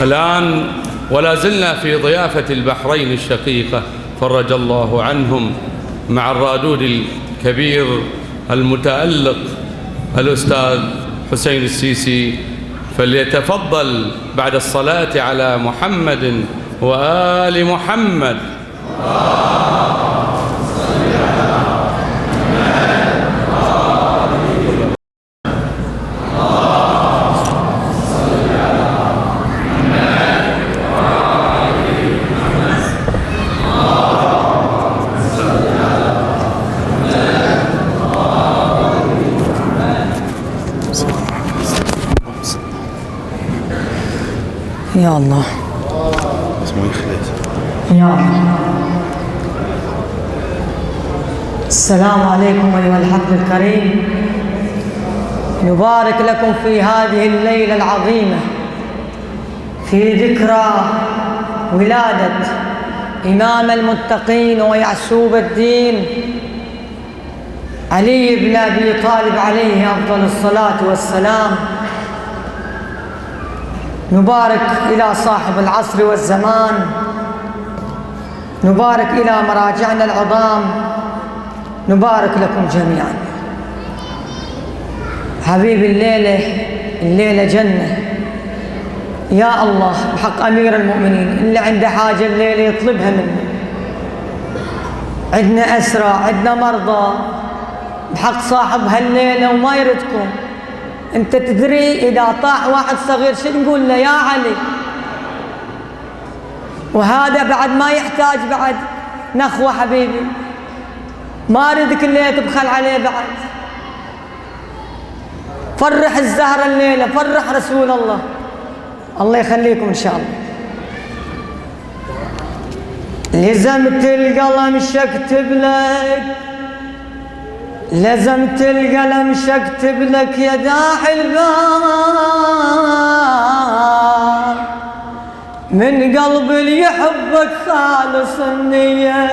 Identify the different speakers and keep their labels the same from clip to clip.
Speaker 1: الآن ولا زلنا في ضيافة البحرين الشقيقة فرج الله عنهم مع الرادود الكبير المتألق الأستاذ حسين السيسي، فليتفضل بعد الصلاة على محمد وآل محمد.
Speaker 2: يا الله يا الله. السلام عليكم أيها الحفل الكريم، نبارك لكم في هذه الليلة العظيمة في ذكرى ولادة إمام المتقين ويعسوب الدين علي بن أبي طالب عليه أفضل الصلاة والسلام. نبارك إلى صاحب العصر والزمان، نبارك إلى مراجعنا العظام، نبارك لكم جميعا. حبيبي الليلة جنة يا الله، بحق أمير المؤمنين اللي عنده حاجة الليلة يطلبها مني. عندنا أسرى، عندنا مرضى، بحق صاحب هالليلة وما يردكم. انت تدري اذا طاح واحد صغير شو نقول له؟ يا علي. وهذا بعد ما يحتاج بعد نخوة حبيبي، ما اريدك الليله تبخل عليه بعد. فرح الزهرة الليله، فرح رسول الله، الله يخليكم ان شاء الله. لزمت القلم شكتب لك، لزمت القلم شكتب لك يا داحي الباب، من قلب اللي يحبك خالص النية.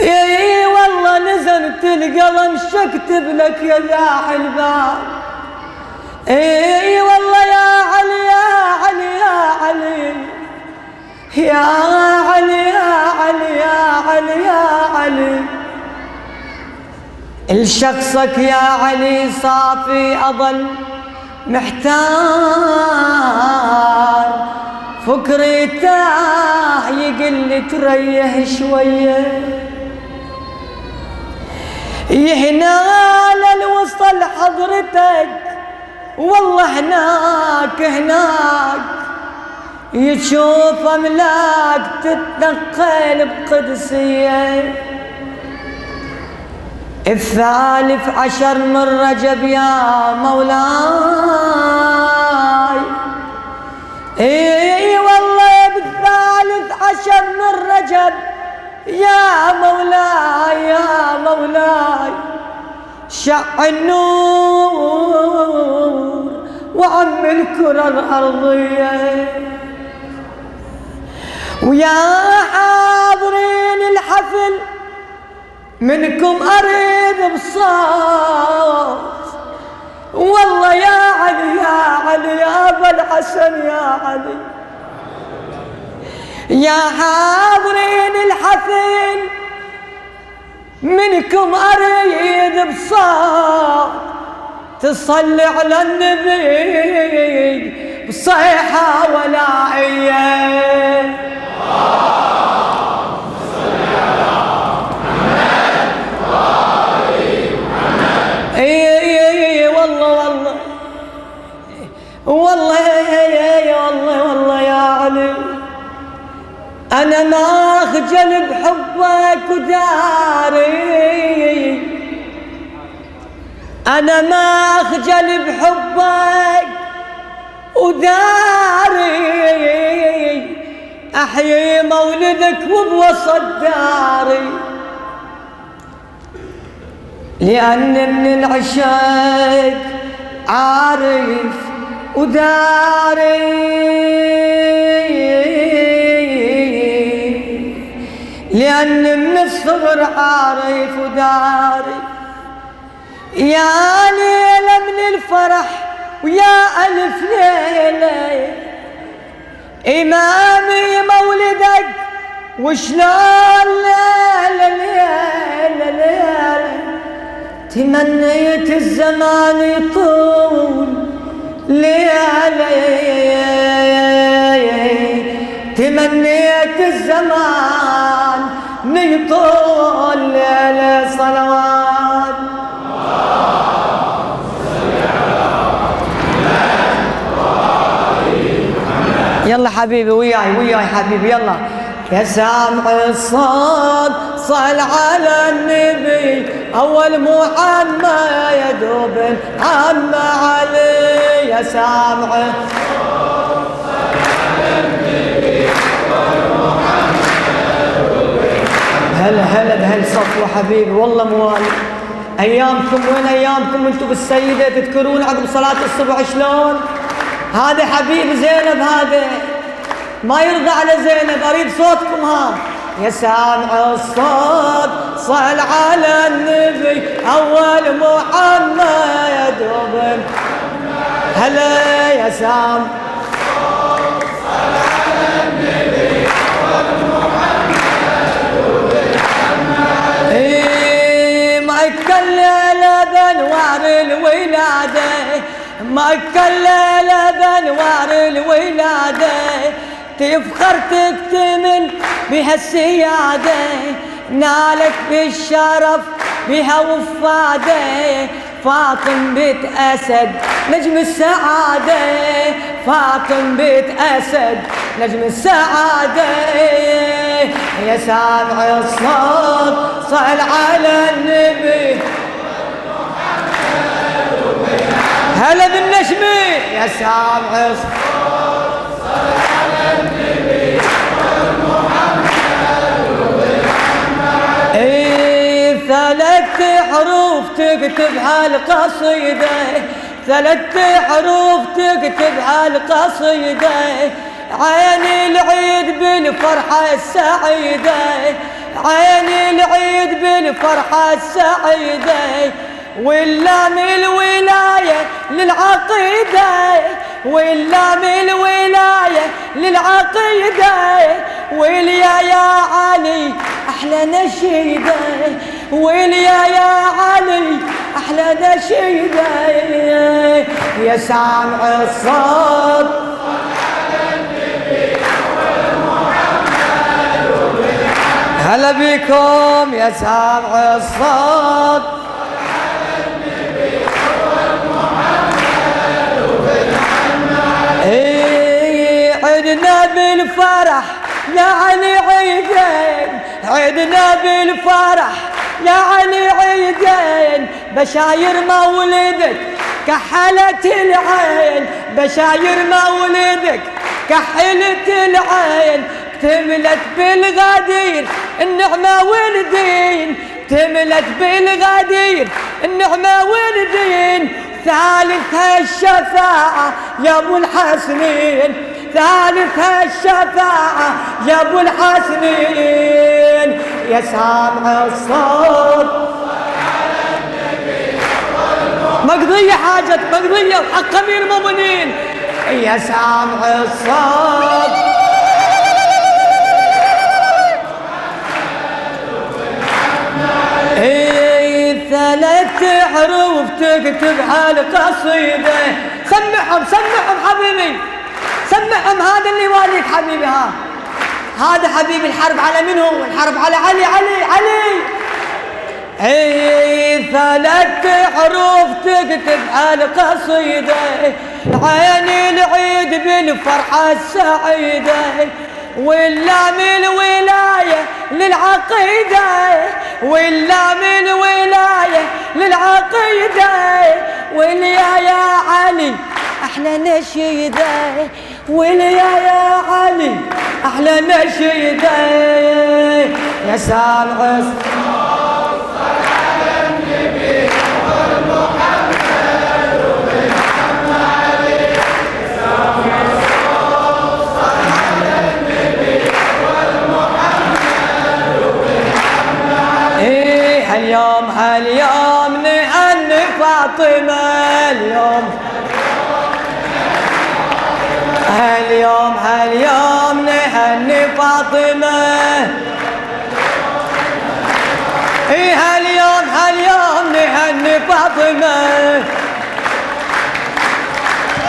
Speaker 2: اي والله لزمت القلم شكتب لك يا داحي الباب. اي والله يا علي يا علي يا علي يا علي يا علي يا علي يا علي، لشخصك يا علي صافي أظل محتار، فكري تاه يقل تريح شوية، يهنا للوصل حضرتك والله هناك يشوف أملاك تتنقل بقدسية. 13 من رجب يا مولاي، اي والله 13 من رجب يا مولاي يا مولاي، شع النور وعم الكرة الأرضية. ويا حاضرين الحفل منكم أريد بصوت، والله يا علي يا علي يا أبا الحسن يا علي، يا حاضرين الحفل منكم أريد بصوت، تصلي على النبي بصيحة ولائية. اي والله والله يا علي، انا ما اخجل بحبك وداري، انا ما اخجل بحبك وداري، احيي مولدك وبوسط داري، لأن من العشاق عارف وداري، لأن من الصغر عارف وداري. يا ليلة من الفرح ويا ألف ليلة، إمامي مولدك وشلون ليلة ليلة ليلة تمنيت الزمان يطول ليلة تمنيت الزمان يطول ليلة صلوات يلا حبيبي وياي حبيبي يلا يا سامع الصوت صل على النبي أول محمد يا دوب عم علي يا سامع الصوت صل على النبي أول محمد هلا بهالصفوة حبيبي والله موالي أيامكم وين أيامكم انتم بالسيدة تذكرون عقب صلاة الصبح شلون هذا حبيب زينب هذا ما يرضى على زينب أريد صوتكم ها يا سامع الصوت صل على النبي أول محمد يا دوب هلا يا سامع الصوت صل على النبي أول محمد مكة الليلة بانوار الولادة مكة الليلة بانوار الولادة تفخر تكتمل بها السيادة نالت بالشرف بها وفادة فاطم بنت أسد نجم السعادة فاطم بنت أسد نجم السعادة يا سامع الصوت صل على النبي هلا بالنجمة يا سامع الصوت صل على النبي ثلاث حروف تكتب هالقصيدة ثلاث حروف تكتب هالقصيدة عيني العيد بالفرحة السعيدة عيني العيد بالفرحة السعيدة واللام الولاية للعقيدة واللام الولاية للعقيدة واليا يا علي أحلى نشيدة واليا يا علي أحلى نشيدة يا سامع الصوت هلا بكم يا سامع الصوت عدنا بالفرح يا علي عيدين عدنا بالفرح يا علي عيدين بشاير مولدك كحلت العين بشاير مولدك كحلت العين تملت بالغدير النعمة والدين تملت بالغدير النعمة والدين ثالث الشفاعة يا ابو الحسنين ثالث الشفاعة يا ابو الحسنين يا سامع الصوت مقضية حاجة مقضية وحق امير المؤمنين يا سامع الصوت ثلاث حروف تكتب هالقصيدة سمعهم حبيبي سمعهم هذا اللي واليك حبيبي هذا حبيبي الحرب على من هو الحرب على علي ثلاث حروف تكتب هالقصيدة عيني العيد بالفرحة السعيدة واللام الولاية للعقيدة واللام الولاية للعقيدة واليا يا علي أحلى نشيدة واليا يا علي أحلى نشيدة يا سامع الصوت صل على النبي والمحمد وبالحمد عليه يا سامع الصوت صل على النبي والمحمد وبالحمد عليه هاليوم نهني فاطمة اليوم فاطمة. اي هاليوم نهني فاطمة،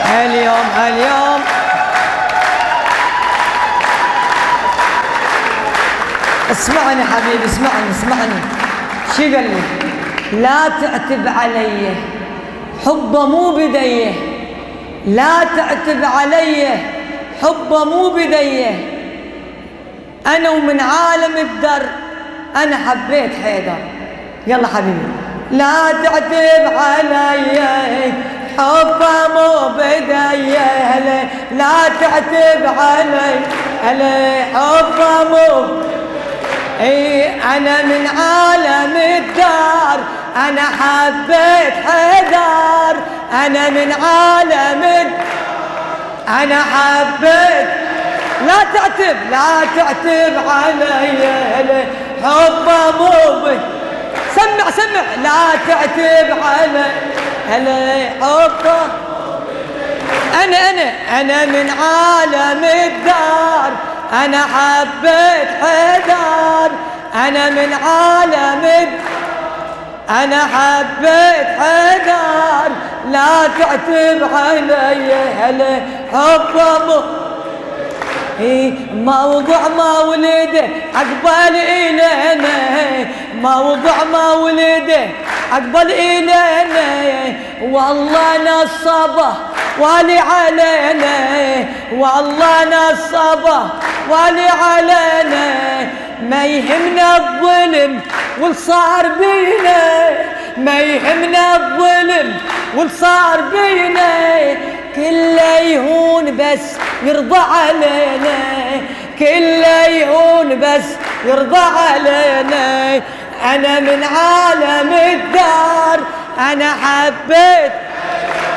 Speaker 2: هاليوم اسمعني حبيبي، اسمعني شي قال لي؟ لا تعتب علي حبه مو بديه، لا تعتب علي حبه مو بديه، انا ومن عالم الدر انا حبيت حيدر. يلا حبيبي. لا تعتب علي حبه مو بديه، لا تعتب علي حبه مو. اي انا من عالم الدار انا حبيت حيدر، انا من عالم انا حبيت. لا تعتب علي حبه مو. سمع لا تعتب علي حبه. انا من عالم الدار انا حبيت حيدر، انا من عالم انا حبيت حيدر. لا تعتب علي حبه موضوع مولده اقبل الينا، موضوع مولده اقبل الينا، والله نصبه والي علينا، والله نصبه والي علينا. ما يهمنا الظلم والصار بينا، ما يهمنا الظلم والصار بينا، كله يهون بس يرضى علينا، كله يهون بس يرضى علينا. انا من عالم الدار انا حبيت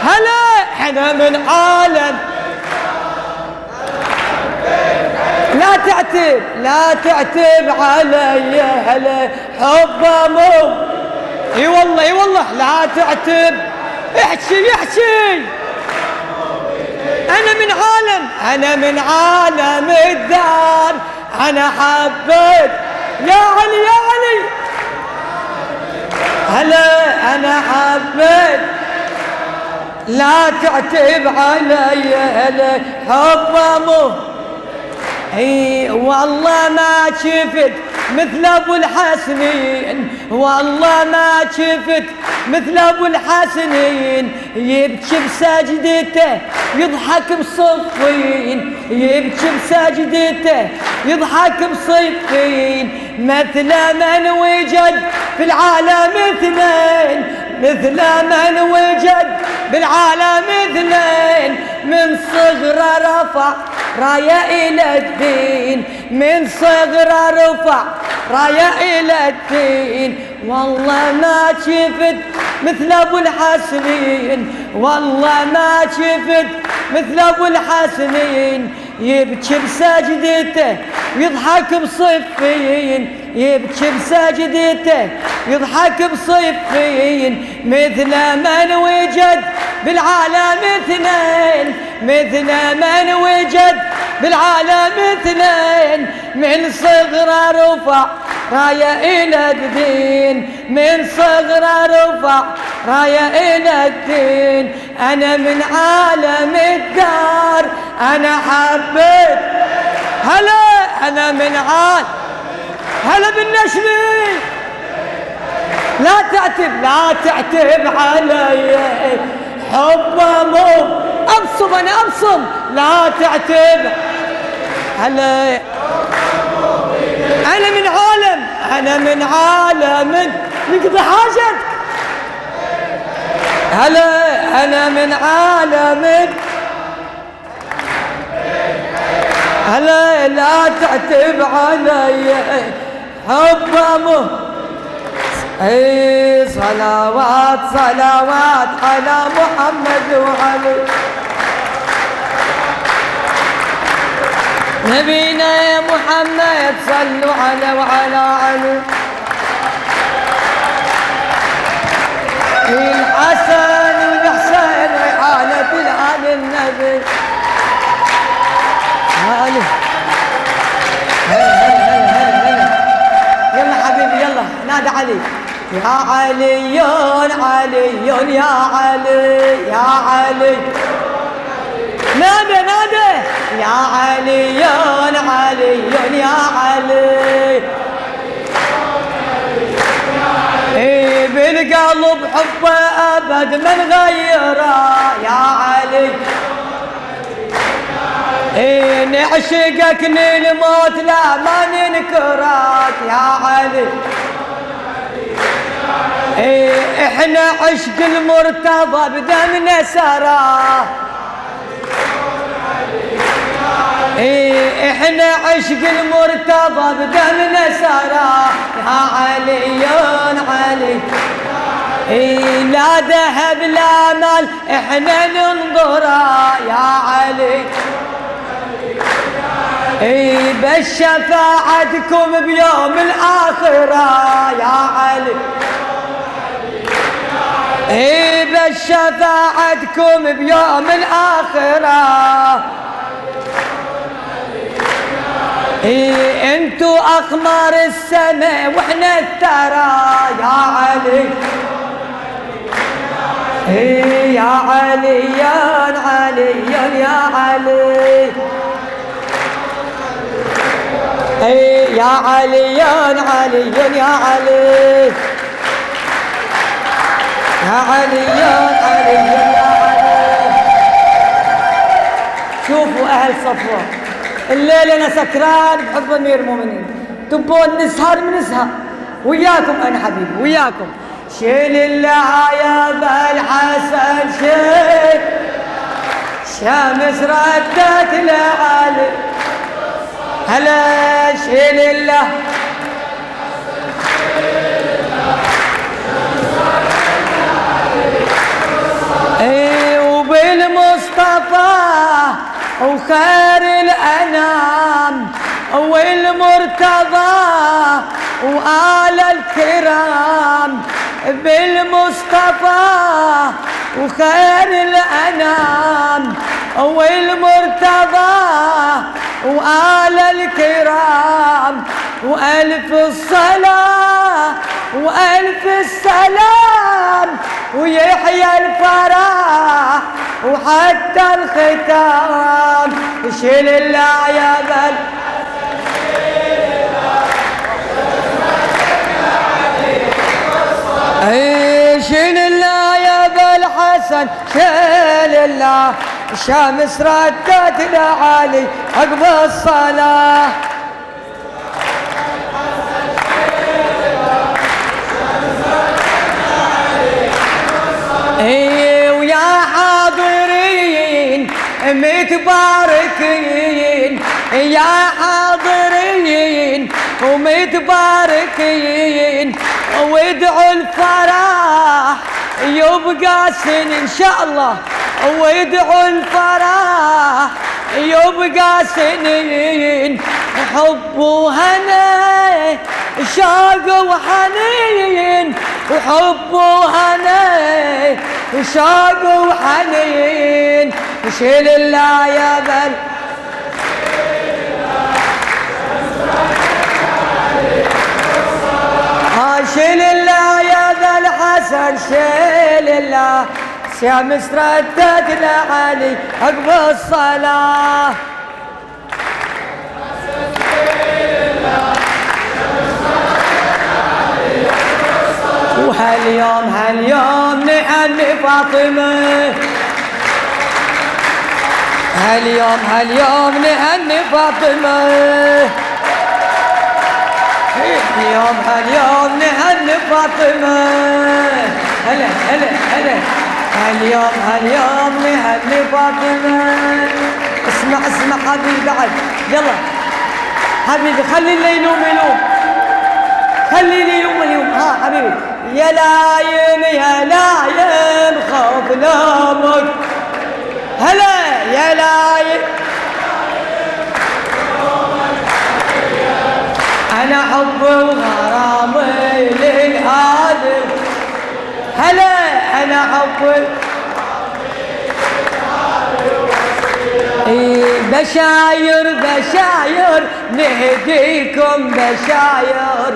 Speaker 2: هلا، انا من عالم. لا تعتب علي هلا حبه مو. اي والله لا تعتب. احكي انا من عالم الدار انا حبيت. يا علي هلا انا حبيت. لا تعتب علي هلا حبه مو. اي والله ما شفت مثل ابو الحسنين، والله ما شفت مثل ابو الحسنين، يبكي بسجدته يضحك بصفين، يبكي بسجدته يضحك بصفين. مثل من وجد في العالم اثنين، مثل من وجد بالعالم اثنين، من صغره رفع رايه الى الدين، من صغره رفع رايه الى الدين. والله ما شفت مثل ابو الحسنين، والله ما شفت مثل ابو الحسنين، يبكي بسجدته يضحك بصفين، يبكي بسجدته يضحك بصفين. مثل من وجد بالعالم اثنين، مثل من وجد بالعالم اثنين، من صغره رفع رايه الى الدين، من صغره رفع رايه الى الدين. انا من عالم الدار انا حبيت هلا، انا من عالم هلا بالنشلي. لا تعتب علي حبه مو. ابصم لا تعتب هلا. انا من عالم نقضي حاجتك هلا، انا من عالم هلا. لا تعتب علي حبه مو. اي صلوات على محمد وعلي نبينا يا محمد، صلوا على وعلى علي. الحسن والحسين ريحانة العالي النبي علي. علي يا علي علي يا علي يا علي نادى نادى يا علي علي يا علي بالقلب حبه أبد ما نغيره يا علي نعشقك نموت لا ما ننكرك يا علي احنا عشق المرتضى بدمنا سرى احنا عشق المرتضى بدمنا سرى يا علي علي لا ذهب لا مال احنا ننظره يا علي بس شفاعتكم بيوم الآخرة يا علي بس شفاعتكم بيوم الآخرة انتو أقمار السماء واحنا الثرى يا علي يا علي يا علي يا علي يا علي يا علي يا علي يا علي يا علي يا علي. شوفوا أهل صفوة الليلة أنا سكران بحب أمير المؤمنين، تبون نسهر بنسهر وياكم أنا حبيبي وياكم. شيل الله يا ابا الحسن شيل شمس ردت لعلي هلا شيل الله وبالمصطفى وخير الأنام والمرتضى وآل الكرام بالمصطفى وخير الأنام والمرتضى وآل الكرام وألف الصلاة وألف السلام ويحيى الفرح وحتى الختام. شيل الله يا بل شيل الله يا بل حسن شيل الله الشمس ردت لعلي عقب الصلاة. ويا حاضرين متباركين يا حاضرين ومتباركين وادعوا الفرح يبقى سن ان شاء الله وادعوا الفرح يبقى سنين حب وهنا شوق وحنين وحب وهنا وشوق وحنين. شيل الله يا بل شيل الله يا ذا الحسن شيل الله شمس ردت لعلي عقب الصلاة. وهاليوم نهني فاطمة هاليوم نهني فاطمة هاليوم نهني فاطمة هلا هلا هلا هاليوم نهني فاطمة. اسمع حبيبي بعد يلا حبيبي خلي اللي يلوم خلي لي يوم ها حبيبي يا لايم خوف لامك هلا يا لايم انا حب وغرامي للآدم هلا انا حب بشاير نهديكم بشاير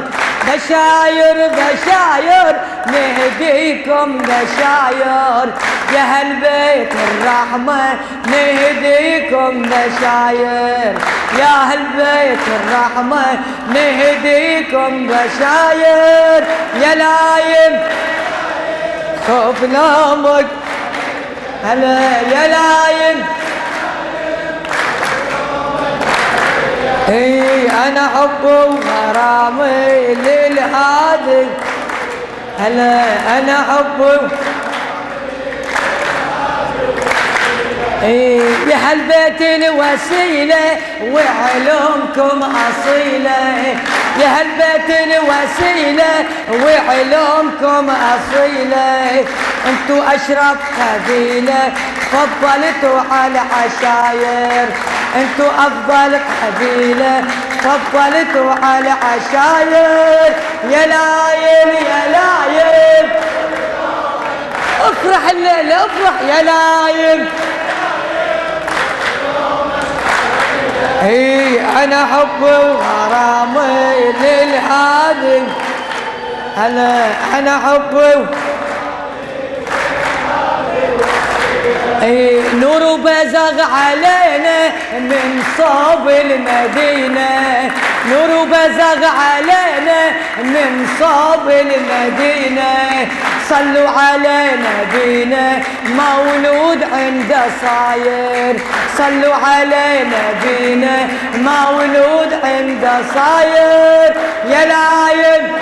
Speaker 2: بشاير بشاير نهديكم بشاير يا أهل بيت الرحمة نهديكم بشاير يا أهل بيت الرحمة نهديكم بشاير يا لايم خوف نومك هلا يا لايم اي انا حب وغرامي للهادي هلا انا حب يا هالبيت الوسيلة وعلومكم أصيلة يا هالبيت الوسيلة وعلومكم أصيلة انتو أشرف قبيلة فضلتوا على عشاير انتو أفضل قبيلة فضلتوا على عشاير يا لايم يا لايم افرح الليلة افرح يا لايم انا حب وغرامي للهادي هلا انا حب نور وبزغ علينا من صوب المدينة نور وبزغ علينا من صوب المدينة صلوا على نبينا مولود عند صاير صلوا على نبينا مولود عند صاير يا لايم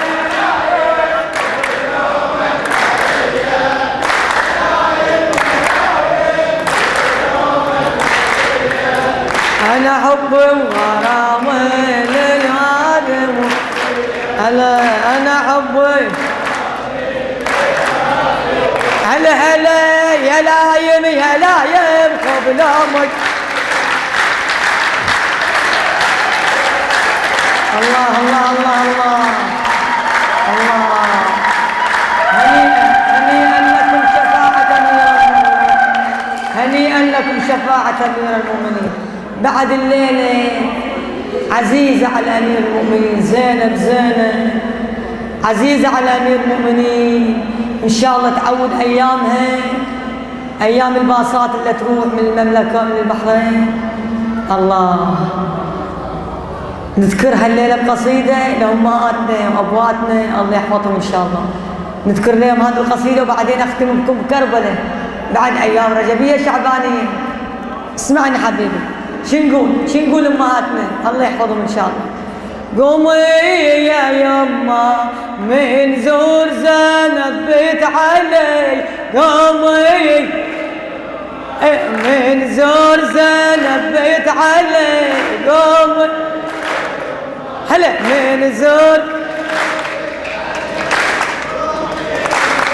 Speaker 2: أنا حب وغرامي للهادم هلا أنا حب هلا هلا يا لايم يا لايم قبل أمك الله الله الله الله الله هنيئا لكم شفاعة أمير المؤمنين هنيئا لكم شفاعة أمير المؤمنين بعد الليلة عزيزة على أمير المؤمنين زينب عزيزة على أمير المؤمنين إن شاء الله تعود أيامها أيام الباصات اللي تروح من المملكة من البحرين الله نذكرها الليلة بقصيدة لأمهاتنا وأبواتنا الله يحفظهم إن شاء الله نذكر لهم هذه القصيدة وبعدين أختم بكم بكربلة بعد أيام رجبية شعبانية اسمعني حبيبي شو نقول أمهاتنا الله يحفظهم إن شاء الله قومي يا يما من زور زينب بيت علي قومي من زور زينب بيت علي قومي هلا من زور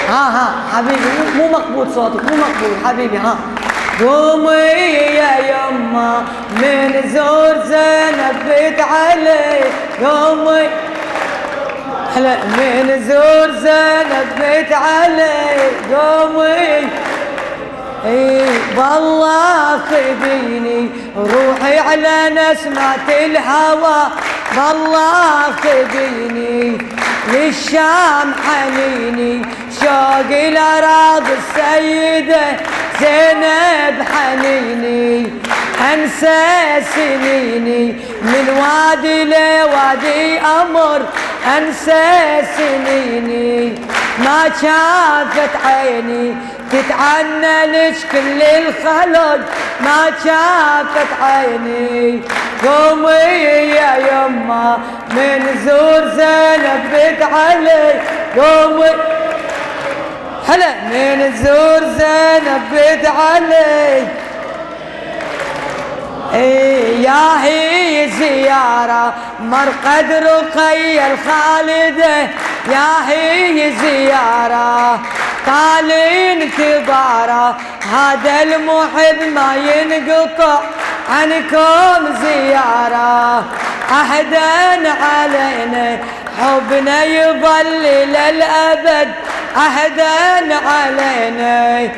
Speaker 2: ها حبيبي مو مقبول صوتك مو مقبول حبيبي ها قومي يا يما من زور زينب بيت علي قومي هلا من زور زينب بيت علي قومي بالله خذيني روحي على نسمة الهوى بالله خذيني للشام حنيني شوق الأراضي السيدة زينب حنيني أنسى سنيني من وادي لوادي أمر أنسى سنيني ما شافت عيني تتعنى ليش كل الخلق ما شافت عيني قومي يا يما من زور زينب بيت علي قومي هلا من زور زينب بيت علي يا هي زيارة مرقد رقية الخالدة يا هي زيارة طال انتظاره هذا المحب ما ينقطع عنكم زيارة عهدا علينا حبنا يظل للأبد عهدا علينا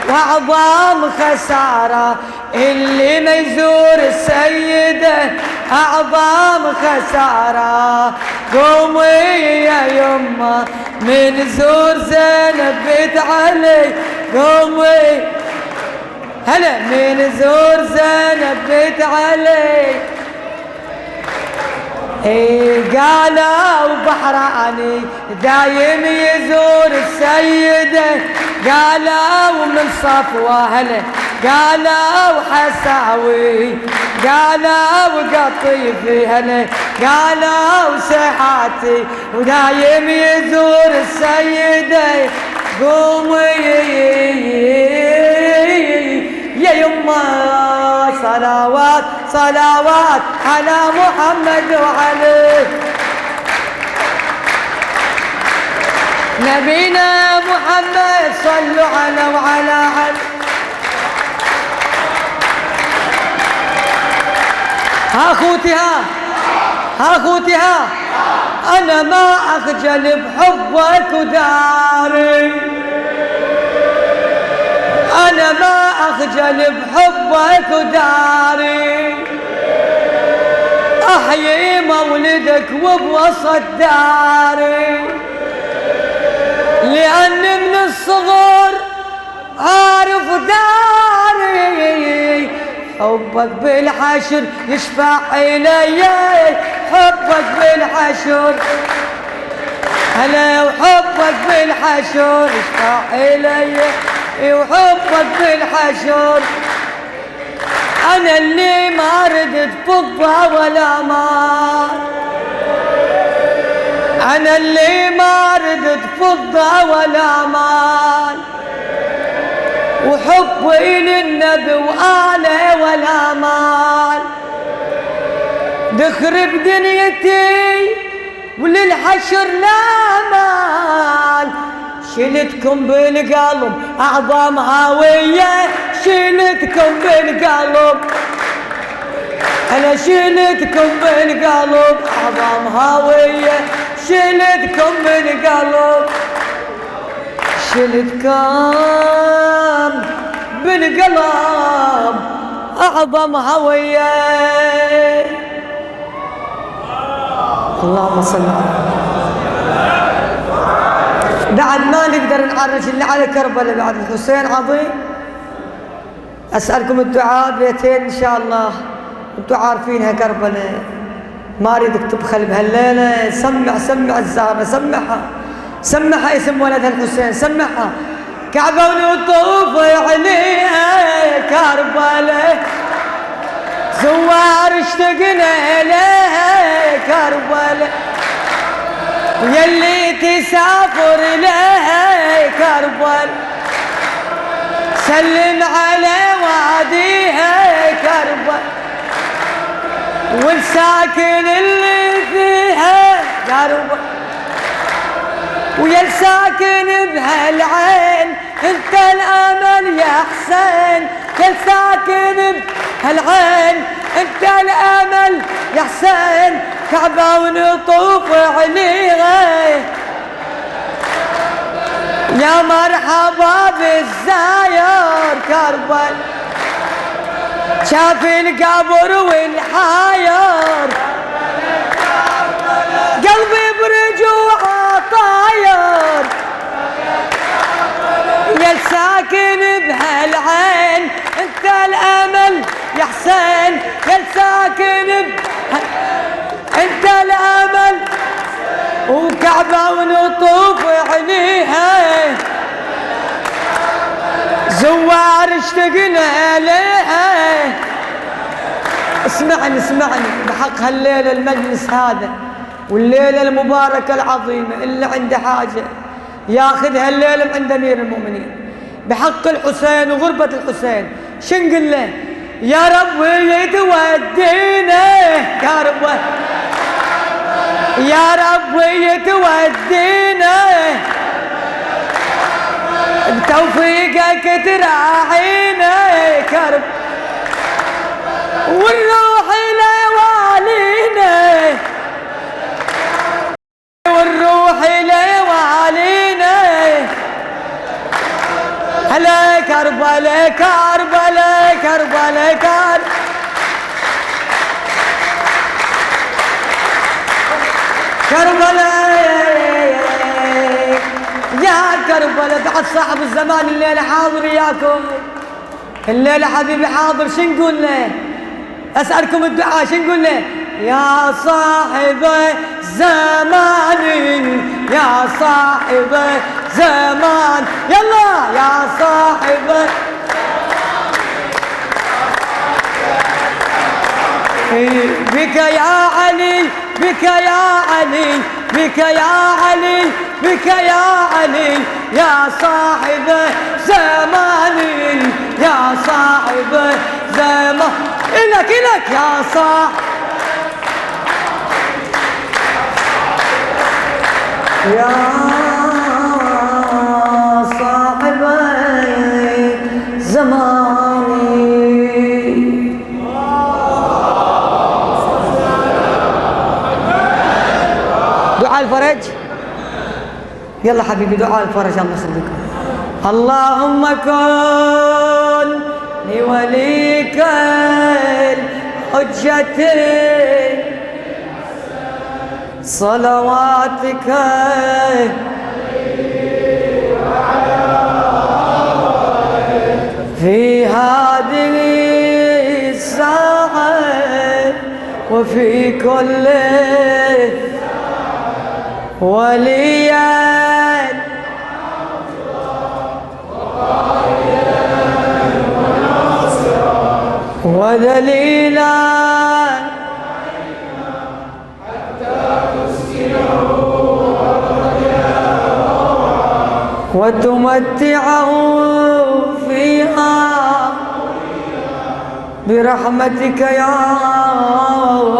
Speaker 2: وأعظم خسارة اللي ما يزور السيدة أعظم خسارة. قومي يا يمه من زور زينب بيت علي، قومي هلا من زور زينب بيت علي. قالوا بحراني دايم يزور السيدة، قالوا من صفوة هلا، قالوا حساوي، قالوا قطيفي هلا، قالوا سحاتي ودايم يزور السيدة. قومي يا يمه صلوات صلوات على محمد وعلي نبينا محمد، صلوا على وعلى علي. ها اخوتي ها اخوتي انا ما اخجل بحبك وداري، أنا ما أخجل بحبك وداري، أحيي مولدك وبوسط داري، لأن من الصغر عارف داري. حبك بالحشر يشفع إلي، حبك بالحشر هلا، وحبك بالحشر يشفع إلي، وحبك بالحشر. أنا اللي ما ردت فضة ولا مال، أنا اللي ما ردت فضة ولا مال، وحبي للنبي وآله ولا مال. دخرب دنيتي وللحشر لا مال، شلتكم بالقلب أعظم هاوية، شلتكم بالقلب أنا شلتكم بالقلب أعظم هاوية، شلتكم بالقلب، شلتكم بالقلب أعظم هاوية. اللهم صل على بعد ما نقدر نعرج اللي على كربلاء بعد الحسين عظيم. أسألكم الدعاء بيتين إن شاء الله، أنتم عارفينها كربلاء، ما أريدك تبخل بهالليلة. سمع الزهرة، سمعها اسم ولدها الحسين، سمعها. كعبة ونطوف عليها كربلاء، زوار اشتقنا إليها كربلاء، ويلي تسافر لها كربلاء، سلم على واديها كربلاء، والساكن اللي فيها كربلاء، ويا الساكن بهالعين انت الامل يا حسين، يا الساكن بهالعين انت الامل يا حسين. كعبة ونطوف عليها يا مرحبا بالزاير كربلاء، شاف القبر والحاير، قلبي برجوعه طاير، يا الساكن بهالعين انت الامل يا حسين، يا الساكن انت الامل. وكعبة ونطوف عليها زوار اشتقنا عليها. اسمعني بحق هالليلة المجلس هذا والليلة المباركة العظيمة، اللي عنده حاجة ياخذ هالليلة من عند أمير المؤمنين بحق الحسين وغربة الحسين. شنقل له؟ يا ربي تودينا كربلاء، يا ربي تودينا بتوفيقك تراعينا كرب، والروح لوالينا، والروح لوالينا. هلا كربلاء كربلاء كربلاء كربلاء يا كربلاء، بعد صاحب الزمان الليلة حاضر وياكم، الليلة حبيبي حاضر. شو نقول له؟ أسألكم الدعاء، شو نقول له؟ يا صاحب زمان، يا صاحب زمان، يلا يا صاحب بك يا علي، بك يا علي، بك يا علي، بك يا علي، يا صاحب زمان، يا صاحب زمان، إلك إلك يا صاحب، يا صاحب زماني. دعاء الفرج، يلا حبيبي دعاء الفرج، الله يخليكم. اللهم كن لوليك الحجة صلواتك في هذه الساعة وفي كل وليا وذليلا وتمتعه فيها برحمتك يا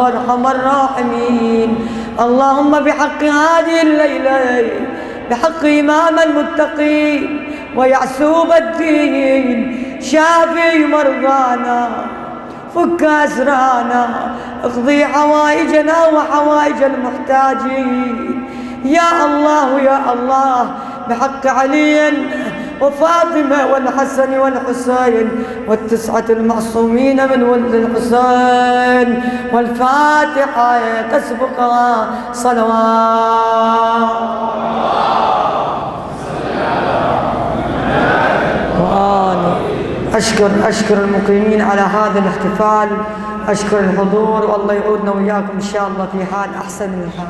Speaker 2: أرحم الراحمين. اللهم بحق هذه الليلة، بحق إمام المتقين ويعسوب الدين، شافي مرضانا، فك أسرانا، اقضي حوائجنا وحوائج المحتاجين يا الله يا الله، بحق علي وفاطمة والحسن والحسين والتسعة المعصومين من ولد الحسين. والفاتحة تسبقها صلوات. أشكر المقيمين على هذا الاحتفال، أشكر الحضور، والله يعودنا وياكم إن شاء الله في حال أحسن من الحال.